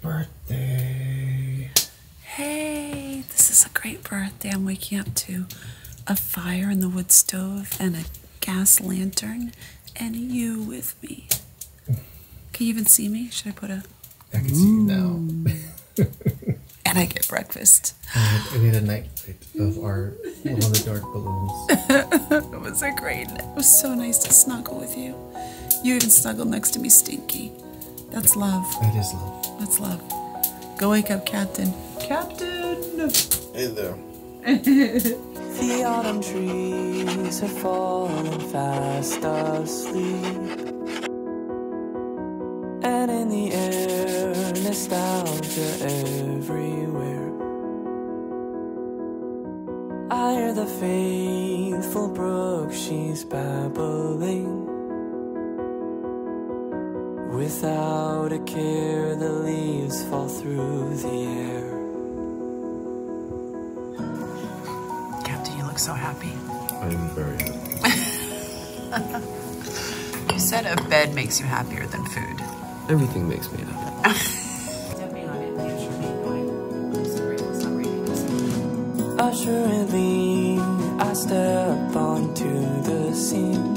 birthday. Hey, this is a great birthday. I'm waking up to a fire in the wood stove and a gas lantern and you with me. Can you even see me? Should I put a... I can see you now. And I get breakfast. I made a night light of our glow-in-the-dark balloons. It was a great night. It was so nice to snuggle with you. You even snuggled next to me, Stinky. That's love. That is love. That's love. Go wake up, Captain. Captain! Hey there. The autumn trees are falling fast asleep, and in the air, nostalgia everywhere. I hear the faithful brook, she's babbling. Without a care, the leaves fall through the air. Captain, you look so happy. I'm very happy. You said a bed makes you happier than food. Everything makes me happy. Assuredly, I step onto the scene.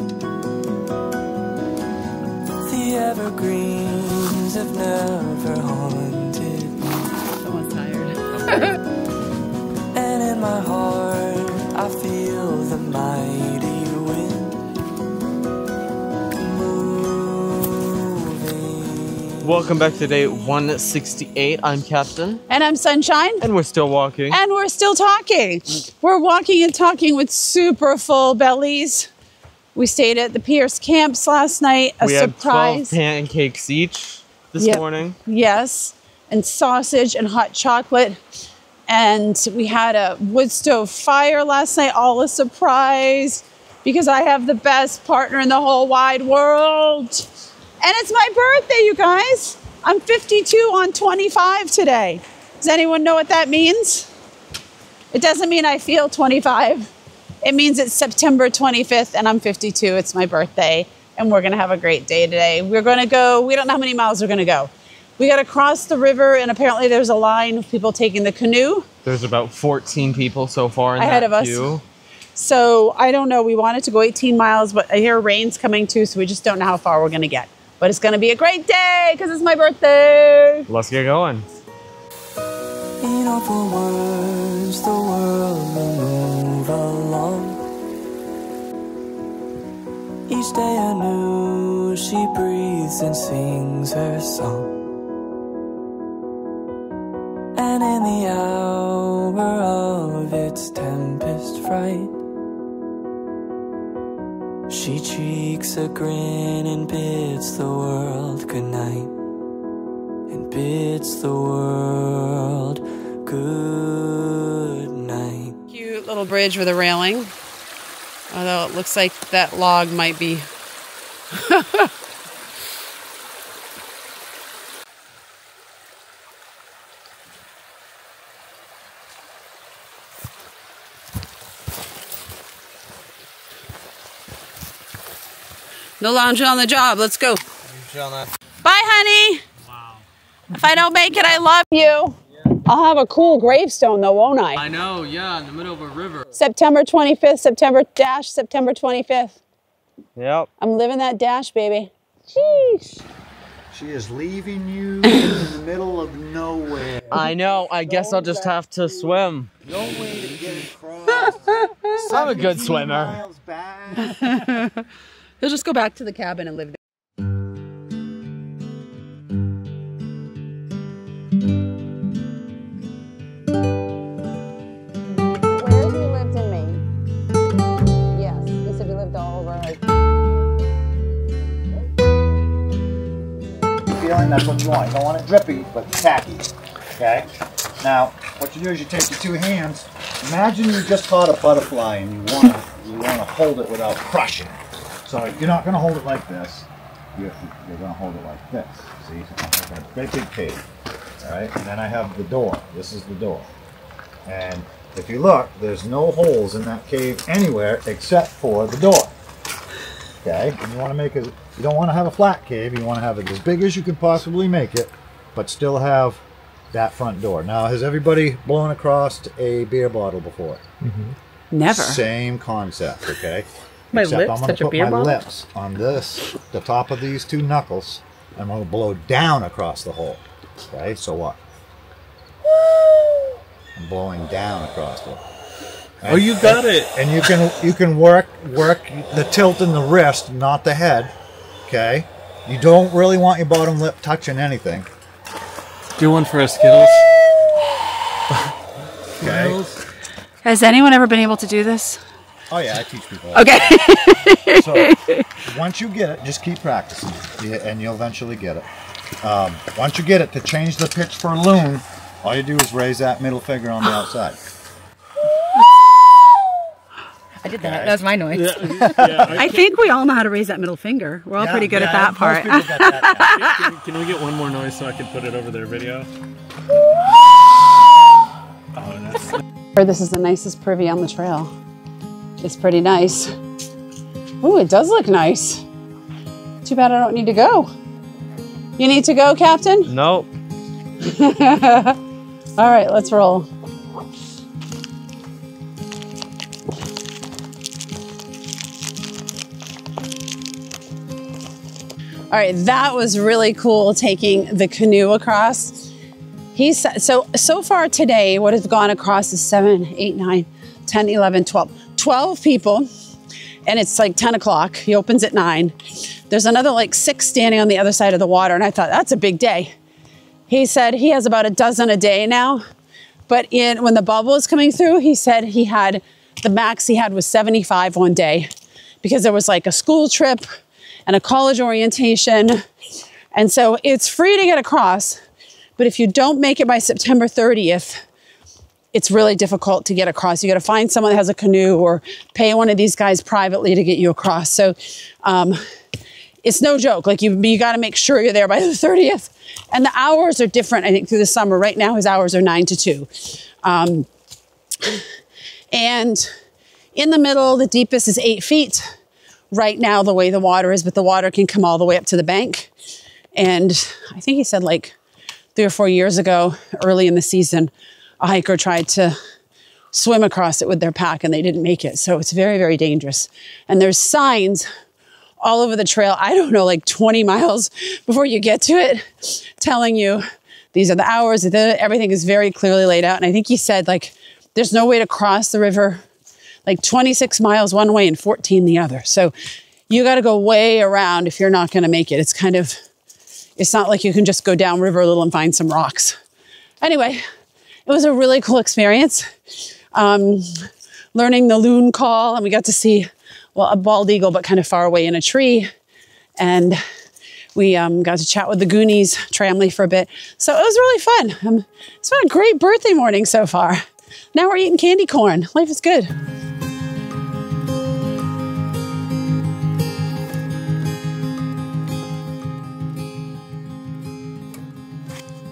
The evergreens have never haunted me. Someone's tired. And in my heart, I feel the mighty wind moving. Welcome back to day 168. I'm Captain. And I'm Sunshine. And we're still walking. And we're still talking. We're walking and talking with super full bellies. We stayed at the Pierce camps last night. We had surprise. 12 pancakes each this morning. Yes. And sausage and hot chocolate. And we had a wood stove fire last night. All a surprise. Because I have the best partner in the whole wide world. And it's my birthday, you guys. I'm 52 on 25 today. Does anyone know what that means? It doesn't mean I feel 25. It means it's September 25th and I'm 52. It's my birthday and we're gonna have a great day today. We're gonna go, we don't know how many miles we're gonna go. We gotta cross the river and apparently there's a line of people taking the canoe. There's about 14 people so far in ahead that of us. queue. So I don't know, we wanted to go 18 miles, but I hear rain's coming too, so we just don't know how far we're gonna get. But it's gonna be a great day because it's my birthday. Let's get going. In other words, the world will move along. Each day anew, she breathes and sings her song. And in the hour of its tempest fright, she cheeks a grin and bids the world goodnight. And bids the world good night. Cute little bridge with a railing. Although it looks like that log might be... No lounging on the job. Let's go. Bye, honey. If I don't make it, I love you. Yeah. I'll have a cool gravestone though, won't I? I know, yeah, in the middle of a river. September 25th, September 25th. Yep. I'm living that dash, baby. Sheesh. She is leaving you in the middle of nowhere. I know, I guess I'll just have to swim. No way to get across. I'm a good swimmer. Miles back. He'll just go back to the cabin and live there. That's what you want. You don't want it drippy, but tacky. Okay? Now, what you do is you take your two hands. Imagine you just caught a butterfly and you want to hold it without crushing. So you're not going to hold it like this. You're going to hold it like this. See? So I have a great big cave. All right? And then I have the door. This is the door. And if you look, there's no holes in that cave anywhere except for the door. Okay? And you want to make it. You don't want to have a flat cave. You want to have it as big as you can possibly make it. but still have that front door. Now, has everybody blown across a beer bottle before? Never. Same concept, okay? My Except lips I'm going touch to a put beer my bottle? lips on this, the top of these two knuckles, and I'm going to blow down across the hole. Okay, so what? I'm blowing down across the hole. Oh, you got it. And you can work the tilt in the wrist, not the head. Okay? You don't really want your bottom lip touching anything. Do one for us, Skittles. Okay? Has anyone ever been able to do this? Oh yeah, I teach people. Okay. So once you get it, just keep practicing, and you'll eventually get it. Once you get it, to change the pitch for a loon, all you do is raise that middle finger on the outside. I did that. That was my noise. I think we all know how to raise that middle finger. We're all pretty good at that part. Most people get that. Can we get one more noise so I can put it over their video? This is the nicest privy on the trail. It's pretty nice. Ooh, it does look nice. Too bad I don't need to go. You need to go, Captain? Nope. All right, let's roll. All right, that was really cool, taking the canoe across. So far today, what has gone across is 7, 8, 9, 10, 11, 12. 12 people, and it's like 10 o'clock. He opens at 9. There's another like 6 standing on the other side of the water, and I thought, that's a big day. He said he has about a dozen a day now, but when the bubble was coming through, he said the max he had was 75 one day, because there was like a school trip and a college orientation. And so it's free to get across, but if you don't make it by September 30th, it's really difficult to get across. You got to find someone that has a canoe or pay one of these guys privately to get you across. So it's no joke. Like you got to make sure you're there by the 30th. And the hours are different, I think, through the summer. Right now, his hours are 9 to 2. And in the middle, the deepest is 8 feet right now, the way the water is, but the water can come all the way up to the bank. And I think he said like 3 or 4 years ago, early in the season, a hiker tried to swim across it with their pack and they didn't make it. So it's very, very dangerous. And there's signs all over the trail, I don't know, like 20 miles before you get to it, telling you these are the hours, everything is very clearly laid out. And I think he said like, there's no way to cross the river, like 26 miles one way and 14 the other. So you got to go way around if you're not going to make it. It's not like you can just go down river a little and find some rocks. Anyway, it was a really cool experience. Learning the loon call, and we got to see, well, a bald eagle, but kind of far away in a tree. And we got to chat with the Goonies family for a bit. So it was really fun. It's been a great birthday morning so far. Now we're eating candy corn. Life is good.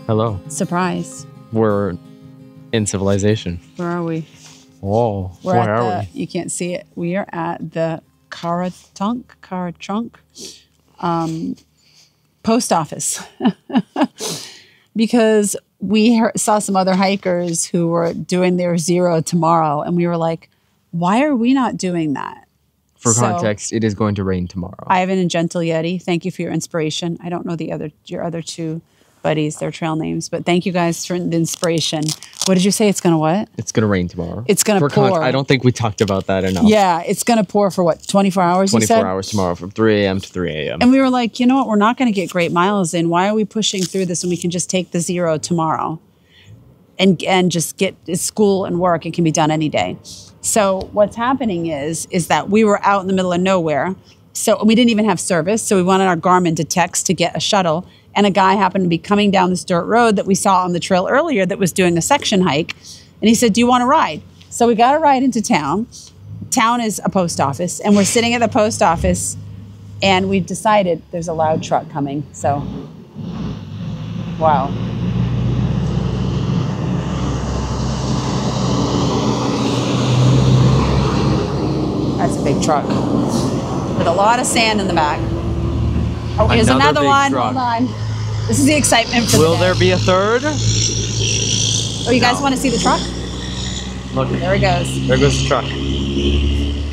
Hello. Surprise. We're in civilization. Where are we? Whoa. Where are we? You can't see it. We are at the Karatunk post office. Because we saw some other hikers who were doing their 0 tomorrow, and we were like, why are we not doing that? For context, it is going to rain tomorrow. Ivan and Gentle Yeti, thank you for your inspiration. I don't know your other two buddies, their trail names, but thank you guys for the inspiration. What did you say? It's gonna what? It's gonna rain tomorrow. It's gonna pour. I don't think we talked about that enough. Yeah, it's gonna pour for what, 24 hours? 24 hours tomorrow from 3 a.m. to 3 a.m. And we were like, you know what? We're not gonna get great miles in. Why are we pushing through this when we can just take the 0 tomorrow and just get school and work? It can be done any day. So what's happening is that we were out in the middle of nowhere. So we didn't even have service. So we wanted our Garmin to text to get a shuttle. And a guy happened to be coming down this dirt road that we saw on the trail earlier that was doing a section hike. And he said, do you want to ride? So we got a ride into town. Town is a post office. And we're sitting at the post office and we've decided there's a loud truck coming. So, wow. That's a big truck with a lot of sand in the back. Oh, here's another one. Truck. Hold on. This is the excitement for Will the day. there be a third? Oh, you guys want to see the truck? Look, There it goes. there goes the truck.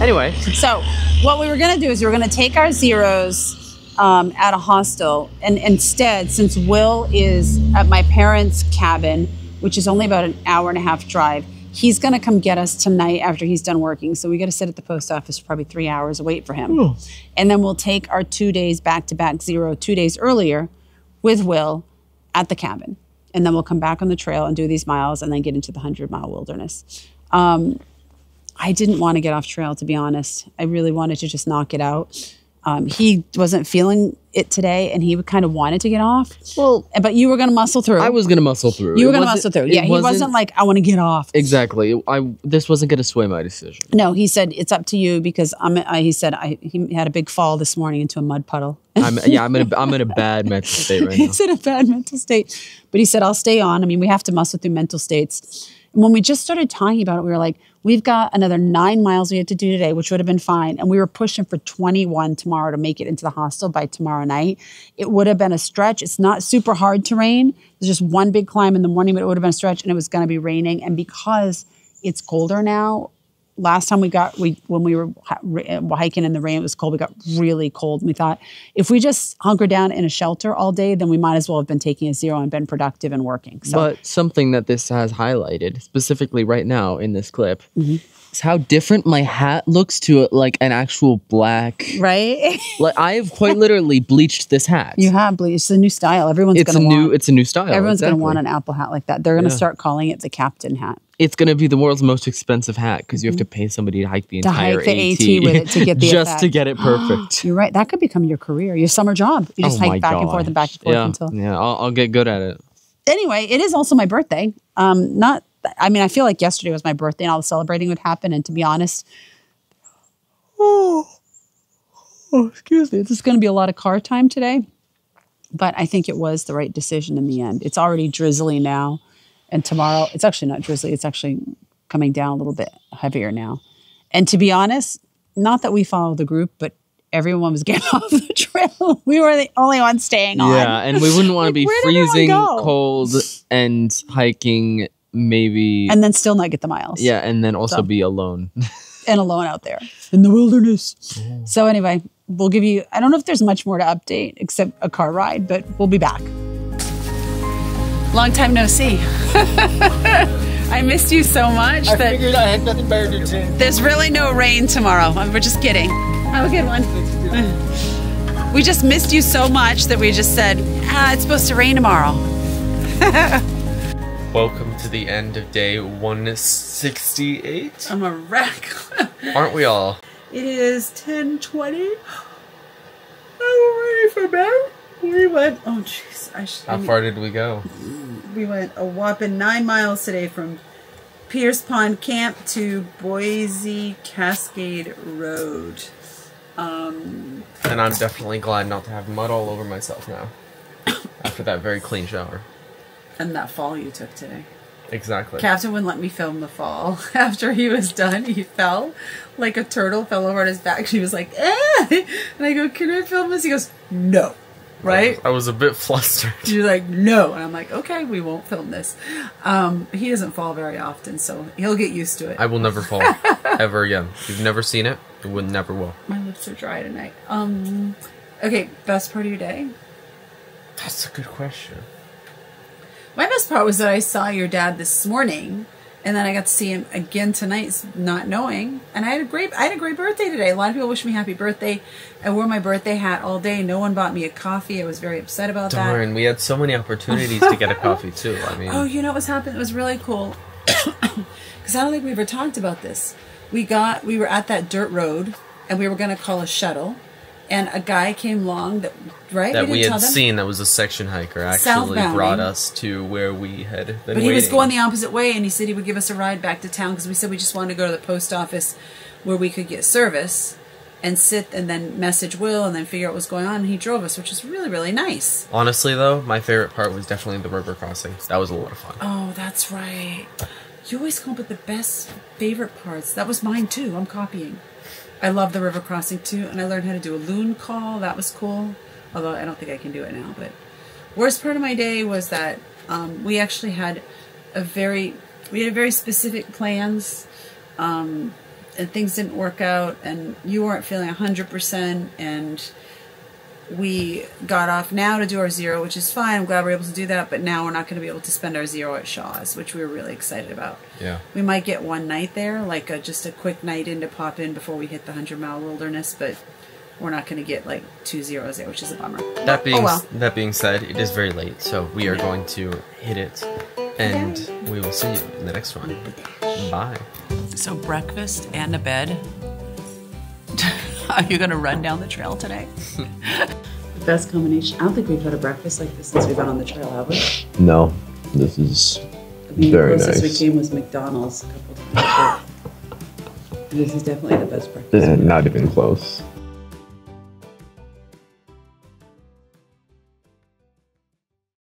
Anyway. So what we were going to do is we were going to take our zeros at a hostel, and instead, since Will is at my parents' cabin, which is only about an hour and a half drive, he's going to come get us tonight after he's done working. So we got to sit at the post office for probably 3 hours and wait for him. Oh. And then we'll take our 2 days back-to-back zero 2 days earlier with Will at the cabin. And then we'll come back on the trail and do these miles and then get into the 100-mile wilderness. I didn't want to get off trail, to be honest. I really wanted to just knock it out. He wasn't feeling it today, and he kind of wanted to get off. Well, but you were going to muscle through. I was going to muscle through. You were going to muscle through. Yeah, he wasn't like, I want to get off. Exactly. This wasn't going to sway my decision. No, he said, it's up to you because he had a big fall this morning into a mud puddle. I'm in a bad mental state right now. He's in a bad mental state. But he said, I'll stay on. I mean, we have to muscle through mental states. And when we just started talking about it, we were like, we've got another 9 miles we have to do today, which would have been fine. And we were pushing for 21 tomorrow to make it into the hostel by tomorrow night. It would have been a stretch. It's not super hard terrain. There's just one big climb in the morning, but it would have been a stretch, and it was going to be raining. And because it's colder now, last time when we were hiking in the rain, it was cold. We got really cold. And we thought, if we just hunker down in a shelter all day, then we might as well have been taking a zero and been productive and working. So, but something that this has highlighted, specifically right now in this clip, is how different my hat looks to like an actual black. Right? Like I have quite literally bleached this hat. You have bleached. It's a new style. It's a new style. Everyone's exactly. going to want an Apple hat like that. They're going to start calling it the captain hat. It's going to be the world's most expensive hat because you have to pay somebody to hike the entire AT with it to get the just effect. to get it perfect. You're right. That could become your career, your summer job. You just hike back and forth and back and forth until. Yeah, I'll get good at it. Anyway, it is also my birthday. I feel like yesterday was my birthday and all the celebrating would happen. And to be honest, excuse me, this is going to be a lot of car time today. But I think it was the right decision in the end. It's already drizzly now. And tomorrow, it's actually not drizzly. It's actually coming down a little bit heavier now. And to be honest, not that we follow the group, but everyone was getting off the trail. We were the only ones staying on. Yeah, and we wouldn't want to be freezing cold and hiking maybe. And then still not get the miles. Yeah, and then also be alone. And alone out there in the wilderness. Oh. So anyway, we'll give you, I don't know if there's much more to update except a car ride, but we'll be back. Long time no see. I missed you so much. I figured I had nothing better to do. There's really no rain tomorrow. We're just kidding. Have a good one. We just missed you so much that we just said, it's supposed to rain tomorrow. Welcome to the end of day 168. I'm a wreck. Aren't we all? It is 10:20. I'm ready for bed. We went, oh jeez. How far did we go? We went a whopping 9 miles today from Pierce Pond Camp to Boise Cascade Road. And I'm definitely glad not to have mud all over myself now. After that very clean shower. And that fall you took today. Exactly. Captain wouldn't let me film the fall. After he was done, he fell like a turtle, fell over on his back. She was like, eh! And I go, can I film this? He goes, no. Right? I was a bit flustered. You're like, no. And I'm like, okay, we won't film this. He doesn't fall very often, so he'll get used to it. I will never fall. Ever again. If you've never seen it, you will never will. My lips are dry tonight. Okay, best part of your day? That's a good question. My best part was that I saw your dad this morning, and then I got to see him again tonight, not knowing. And I had a great birthday today. A lot of people wish me happy birthday. I wore my birthday hat all day. No one bought me a coffee. I was very upset about that. Darn, we had so many opportunities to get a coffee too. I mean, oh, you know what's happened? It was really cool because I don't think we ever talked about this. We were at that dirt road, and we were going to call a shuttle. And a guy came along that we had seen that was a section hiker actually brought us to where we had been waiting. But he was going the opposite way, and he said he would give us a ride back to town because we said we just wanted to go to the post office where we could get service and sit and then message Will and then figure out what's going on. And he drove us, which was really, really nice. Honestly, though, my favorite part was definitely the river crossing. That was a lot of fun. Oh, that's right. You always come up with the best favorite parts. That was mine, too. I'm copying. I love the river crossing too, and I learned how to do a loon call. That was cool. Although I don't think I can do it now, but Worst part of my day was that we actually had very specific plans, and things didn't work out, and you weren't feeling 100%, and we got off now to do our 0, which is fine. I'm glad we're able to do that, but now we're not going to be able to spend our 0 at Shaw's, which we were really excited about. Yeah. We might get one night there, like just a quick night in to pop in before we hit the 100-mile wilderness, but we're not going to get like 2 0s there, which is a bummer. That being said, it is very late, so we are going to hit it, and we will see you in the next one. Bye. So breakfast and a bed. Are you going to run down the trail today? Best combination. I don't think we've had a breakfast like this since we've been on the trail, have we? No, this is very nice. The closest we came was McDonald's a couple times. This is definitely the best breakfast. Not even close.